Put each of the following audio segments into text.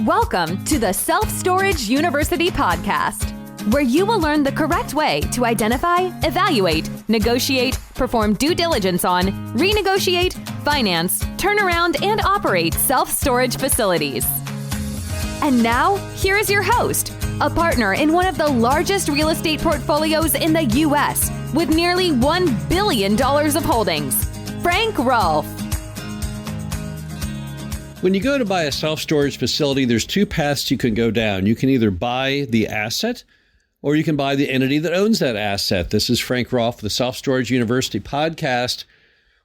Welcome to the Self Storage University podcast, where you will learn the correct way to identify, evaluate, negotiate, perform due diligence on, renegotiate, finance, turn around, and operate self-storage facilities. And now, here is your host, a partner in one of the largest real estate portfolios in the U.S. with nearly $1 billion of holdings, Frank Rolfe. When you go to buy a self-storage facility, there's two paths you can go down. You can either buy the asset or you can buy the entity that owns that asset. This is Frank Rolfe, the Self Storage University podcast.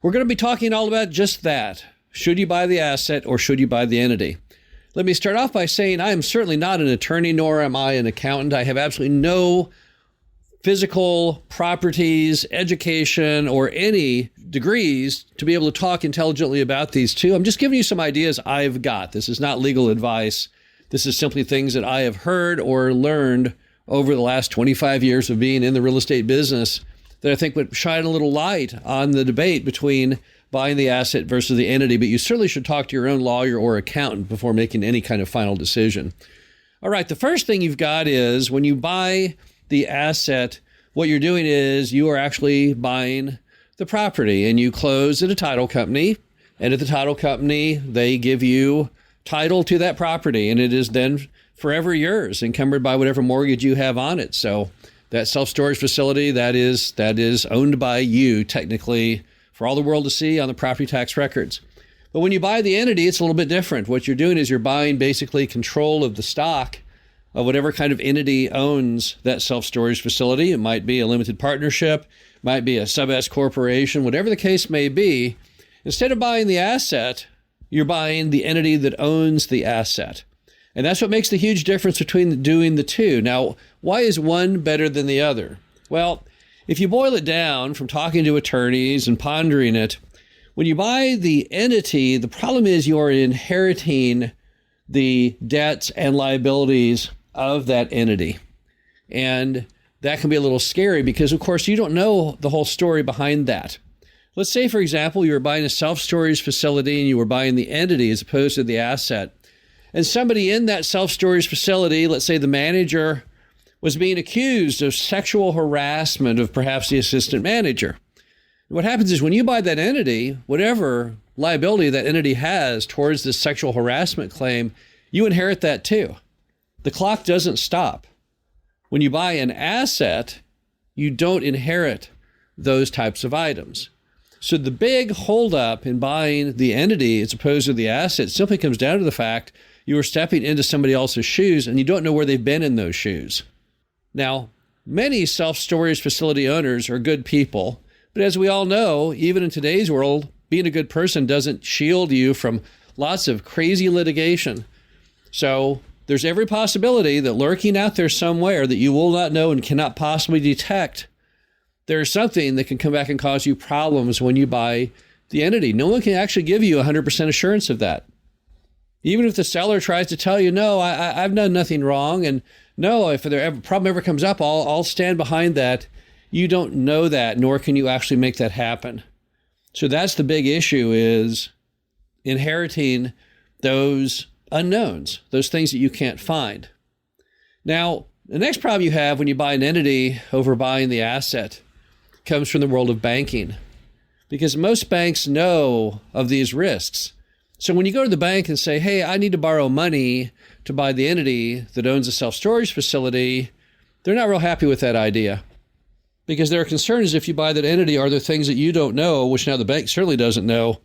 We're going to be talking all about just that. Should you buy the asset or should you buy the entity? Let me start off by saying I am certainly not an attorney, nor am I an accountant. I have absolutely no physical properties, education, or any degrees to be able to talk intelligently about these two. I'm just giving you some ideas I've got. This is not legal advice. This is simply things that I have heard or learned over the last 25 years of being in the real estate business that I think would shine a little light on the debate between buying the asset versus the entity. But you certainly should talk to your own lawyer or accountant before making any kind of final decision. All right, the first thing you've got is when you buy the asset, what you're doing is you are actually buying the property, and you close at a title company, and at the title company, they give you title to that property, and it is then forever yours, encumbered by whatever mortgage you have on it. So that self-storage facility, that is owned by you, technically, for all the world to see on the property tax records. But when you buy the entity, it's a little bit different. What you're doing is you're buying basically control of the stock of whatever kind of entity owns that self-storage facility. It might be a limited partnership, might be a sub-S corporation, whatever the case may be. Instead of buying the asset, you're buying the entity that owns the asset. And that's what makes the huge difference between doing the two. Now, why is one better than the other? Well, if you boil it down from talking to attorneys and pondering it, when you buy the entity, the problem is you are inheriting the debts and liabilities of that entity. And that can be a little scary because, of course, you don't know the whole story behind that. Let's say, for example, you were buying a self-storage facility and you were buying the entity as opposed to the asset. And somebody in that self-storage facility, let's say the manager, was being accused of sexual harassment of perhaps the assistant manager. What happens is when you buy that entity, whatever liability that entity has towards this sexual harassment claim, you inherit that too. The clock doesn't stop. When you buy an asset, you don't inherit those types of items. So the big holdup in buying the entity as opposed to the asset simply comes down to the fact you are stepping into somebody else's shoes and you don't know where they've been in those shoes. Now, many self-storage facility owners are good people, but as we all know, even in today's world, being a good person doesn't shield you from lots of crazy litigation. So there's every possibility that lurking out there somewhere that you will not know and cannot possibly detect, there's something that can come back and cause you problems when you buy the entity. No one can actually give you 100% assurance of that. Even if the seller tries to tell you, no, I've done nothing wrong, and no, if a problem ever comes up, I'll stand behind that. You don't know that, nor can you actually make that happen. So that's the big issue, is inheriting those unknowns, those things that you can't find. Now, the next problem you have when you buy an entity over buying the asset comes from the world of banking, because most banks know of these risks. So when you go to the bank and say, hey, I need to borrow money to buy the entity that owns a self-storage facility, they're not real happy with that idea, because their concern is if you buy that entity, are there things that you don't know, which now the bank certainly doesn't know,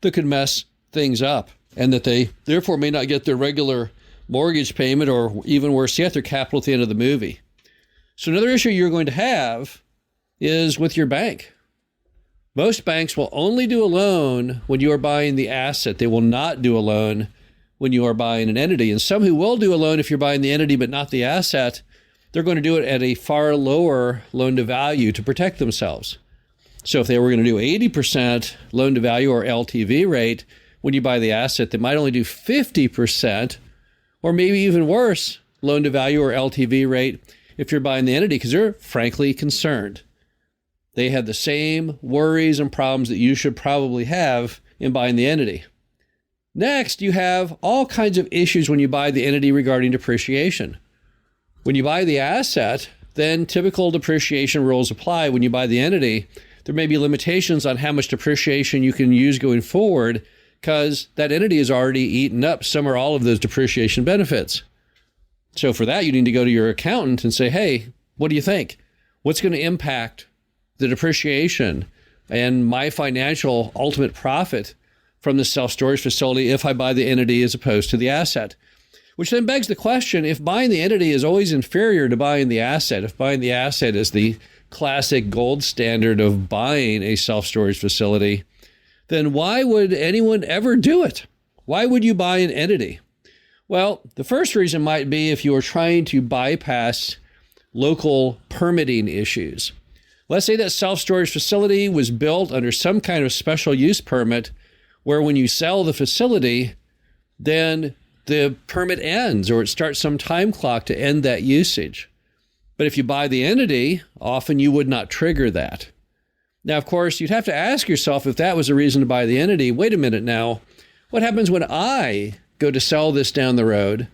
that could mess things up, and that they therefore may not get their regular mortgage payment, or even worse yet, their capital at the end of the movie. So another issue you're going to have is with your bank. Most banks will only do a loan when you are buying the asset. They will not do a loan when you are buying an entity. And some who will do a loan if you're buying the entity but not the asset, they're going to do it at a far lower loan to value to protect themselves. So if they were going to do 80% loan to value or LTV rate when you buy the asset, they might only do 50%, or maybe even worse, loan to value or LTV rate if you're buying the entity, because they're frankly concerned. They have the same worries and problems that you should probably have in buying the entity. Next, you have all kinds of issues when you buy the entity regarding depreciation. When you buy the asset, then typical depreciation rules apply. When you buy the entity, there may be limitations on how much depreciation you can use going forward because that entity has already eaten up some or all of those depreciation benefits. So for that, you need to go to your accountant and say, hey, what do you think? What's going to impact the depreciation and my financial ultimate profit from the self-storage facility if I buy the entity as opposed to the asset? Which then begs the question, if buying the entity is always inferior to buying the asset, if buying the asset is the classic gold standard of buying a self-storage facility, then why would anyone ever do it? Why would you buy an entity? Well, the first reason might be if you are trying to bypass local permitting issues. Let's say that self-storage facility was built under some kind of special use permit where when you sell the facility, then the permit ends or it starts some time clock to end that usage. But if you buy the entity, often you would not trigger that. Now, of course, you'd have to ask yourself if that was a reason to buy the entity, wait a minute now, what happens when I go to sell this down the road?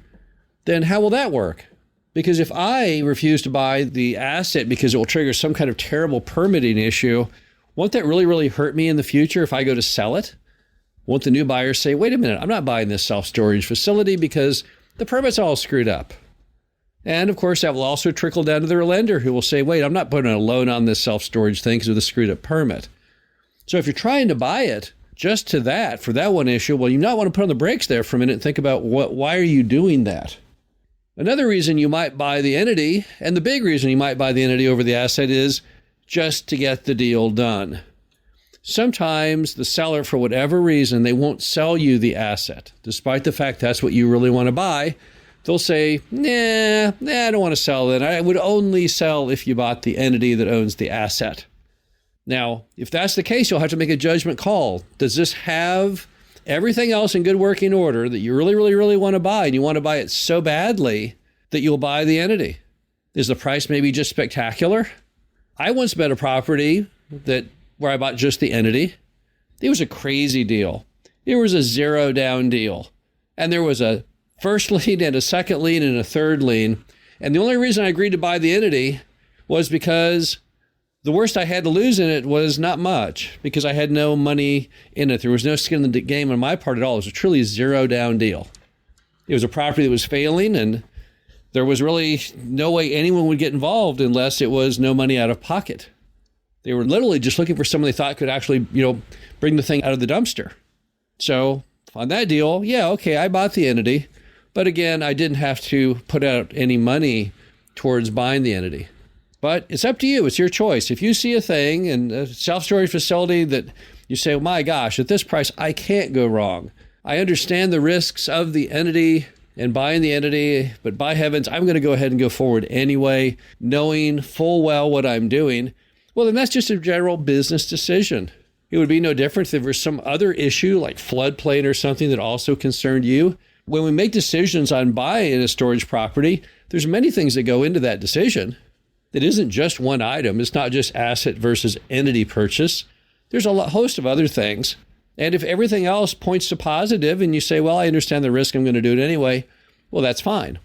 Then how will that work? Because if I refuse to buy the asset because it will trigger some kind of terrible permitting issue, won't that really, really hurt me in the future if I go to sell it? Won't the new buyer say, wait a minute, I'm not buying this self-storage facility because the permit's all screwed up? And of course, that will also trickle down to their lender who will say, wait, I'm not putting a loan on this self-storage thing because of the screwed up permit. So if you're trying to buy it just to that, for that one issue, well, you not want to put on the brakes there for a minute and think about why are you doing that? Another reason you might buy the entity, and the big reason you might buy the entity over the asset, is just to get the deal done. Sometimes the seller, for whatever reason, they won't sell you the asset, despite the fact that's what you really want to buy. They'll say, nah, I don't want to sell it. I would only sell if you bought the entity that owns the asset. Now, if that's the case, you'll have to make a judgment call. Does this have everything else in good working order that you really, really, really want to buy, and you want to buy it so badly that you'll buy the entity? Is the price maybe just spectacular? I once bought a property where I bought just the entity. It was a crazy deal. It was a zero down deal. And there was a first lien and a second lien and a third lien. And the only reason I agreed to buy the entity was because the worst I had to lose in it was not much, because I had no money in it. There was no skin in the game on my part at all. It was a truly zero down deal. It was a property that was failing, and there was really no way anyone would get involved unless it was no money out of pocket. They were literally just looking for someone they thought could actually, bring the thing out of the dumpster. So on that deal, yeah, okay, I bought the entity. But again, I didn't have to put out any money towards buying the entity. But it's up to you. It's your choice. If you see a thing in a self-storage facility that you say, oh my gosh, at this price, I can't go wrong. I understand the risks of the entity and buying the entity, but by heavens, I'm going to go ahead and go forward anyway, knowing full well what I'm doing. Well, then that's just a general business decision. It would be no different if there was some other issue like floodplain or something that also concerned you. When we make decisions on buying a storage property, there's many things that go into that decision. It isn't just one item. It's not just asset versus entity purchase. There's a host of other things. And if everything else points to positive and you say, well, I understand the risk, I'm going to do it anyway, well, that's fine.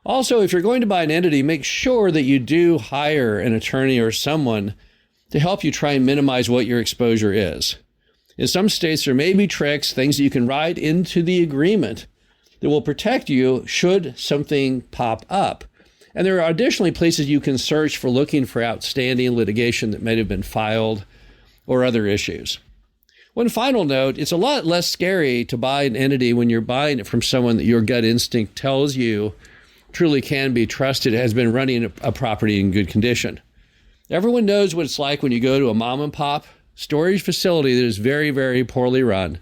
Also, if you're going to buy an entity, make sure that you do hire an attorney or someone to help you try and minimize what your exposure is. In some states, there may be tricks, things that you can write into the agreement that will protect you should something pop up. And there are additionally places you can search for looking for outstanding litigation that may have been filed or other issues. One final note, it's a lot less scary to buy an entity when you're buying it from someone that your gut instinct tells you truly can be trusted, has been running a property in good condition. Everyone knows what it's like when you go to a mom and pop storage facility that is very, very poorly run.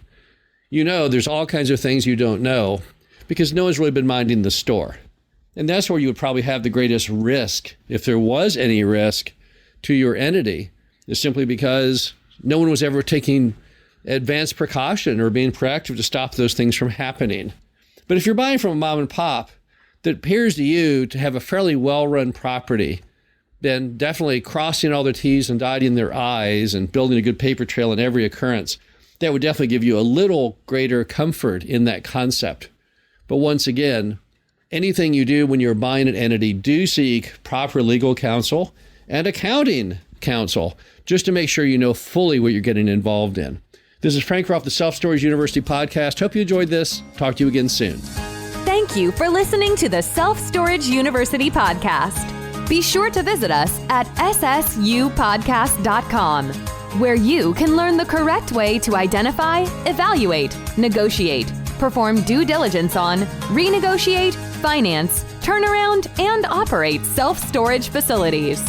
You know there's all kinds of things you don't know because no one's really been minding the store. And that's where you would probably have the greatest risk, if there was any risk to your entity, is simply because no one was ever taking advanced precaution or being proactive to stop those things from happening. But if you're buying from a mom and pop that appears to you to have a fairly well-run property, then definitely crossing all their T's and dotting their I's and building a good paper trail in every occurrence, that would definitely give you a little greater comfort in that concept. But once again, anything you do when you're buying an entity, do seek proper legal counsel and accounting counsel just to make sure you know fully what you're getting involved in. This is Frank Rolfe, the Self-Storage University podcast. Hope you enjoyed this. Talk to you again soon. Thank you for listening to the Self-Storage University podcast. Be sure to visit us at ssupodcast.com, where you can learn the correct way to identify, evaluate, negotiate, perform due diligence on, renegotiate, finance, turnaround, and operate self-storage facilities.